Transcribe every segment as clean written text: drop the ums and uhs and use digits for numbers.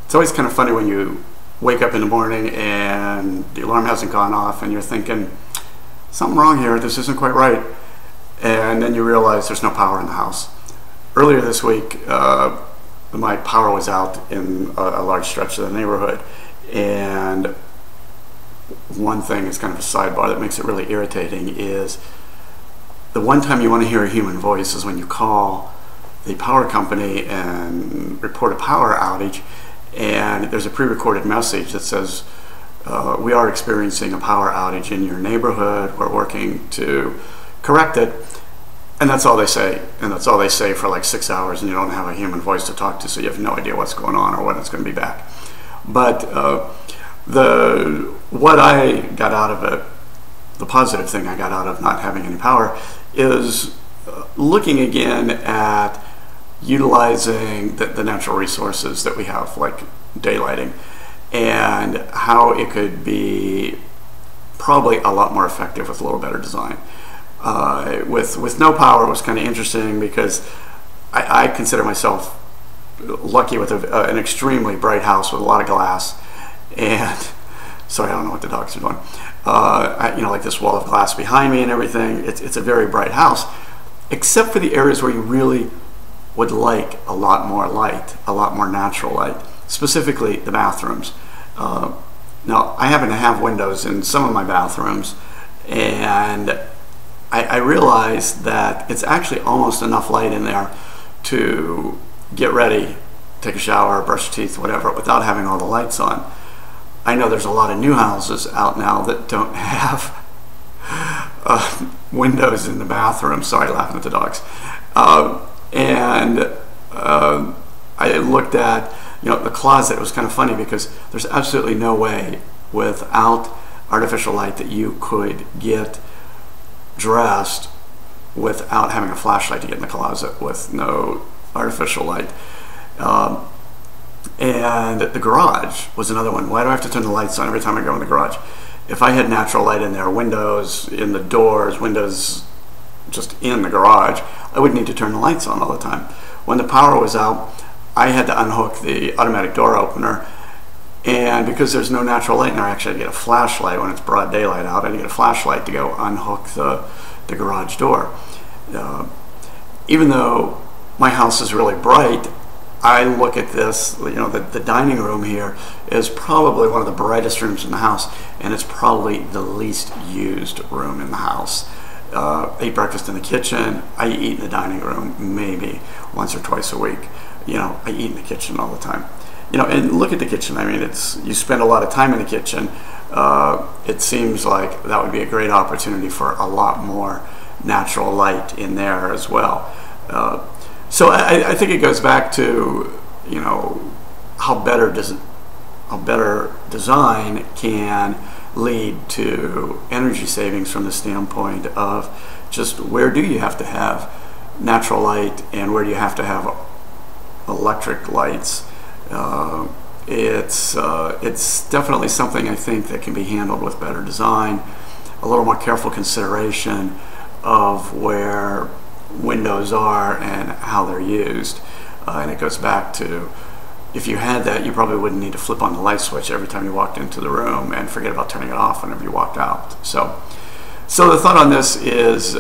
It's always kind of funny when you wake up in the morning and the alarm hasn't gone off and you're thinking, something wrong here, this isn't quite right. And then you realize there's no power in the house. Earlier this week, my power was out in a large stretch of the neighborhood. And one thing is kind of a sidebar that makes it really irritating is the one time you want to hear a human voice is when you call the power company and report a power outage, and there's a pre-recorded message that says, we are experiencing a power outage in your neighborhood, we're working to correct it. And that's all they say, and that's all they say for like 6 hours, and you don't have a human voice to talk to, so you have no idea what's going on or when it's going to be back. But what I got out of it, the positive thing I got out of not having any power, is looking again at utilizing the natural resources that we have, like daylighting, and how it could be probably a lot more effective with a little better design. With no power, it was kind of interesting because I consider myself lucky with an extremely bright house with a lot of glass, and sorry, I don't know what the dogs are doing. You know, like this wall of glass behind me and everything. It's a very bright house, except for the areas where you really would like a lot more light, a lot more natural light, specifically the bathrooms. Now, I happen to have windows in some of my bathrooms, and I realized that it's actually almost enough light in there to get ready, take a shower, brush your teeth, whatever, without having all the lights on. I know there's a lot of new houses out now that don't have windows in the bathroom. Sorry, laughing at the dogs. I looked at, you know, the closet. It was kind of funny because there's absolutely no way without artificial light that you could get dressed without having a flashlight to get in the closet with no artificial light. And the garage was another one. Why do I have to turn the lights on every time I go in the garage? If I had natural light in there, windows in the doors, windows just in the garage, I wouldn't need to turn the lights on all the time. When the power was out, I had to unhook the automatic door opener, and because there's no natural light in there, I actually had to get a flashlight when it's broad daylight out. I had to get a flashlight to go unhook the garage door. Even though my house is really bright, I look at this, you know, the dining room here is probably one of the brightest rooms in the house, and it's probably the least used room in the house. I eat breakfast in the kitchen. I eat in the dining room maybe once or twice a week. You know, I eat in the kitchen all the time. You know, and look at the kitchen. I mean, you spend a lot of time in the kitchen. It seems like that would be a great opportunity for a lot more natural light in there as well. So I think it goes back to, you know, how better design can lead to energy savings from the standpoint of just where do you have to have natural light and where do you have to have electric lights. It's definitely something I think that can be handled with better design, a little more careful consideration of where windows are and how they're used. And it goes back to, if you had that, you probably wouldn't need to flip on the light switch every time you walked into the room and forget about turning it off whenever you walked out. So the thought on this is,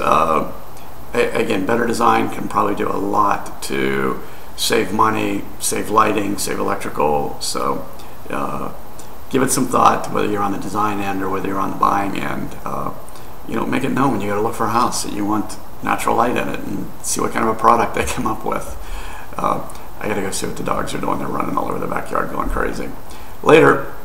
again, better design can probably do a lot to save money, save lighting, save electrical. So give it some thought, whether you're on the design end or whether you're on the buying end. You know, make it known when you go to look for a house that you want natural light in it, and see what kind of a product they come up with. I gotta go see what the dogs are doing. They're running all over the backyard going crazy. Later.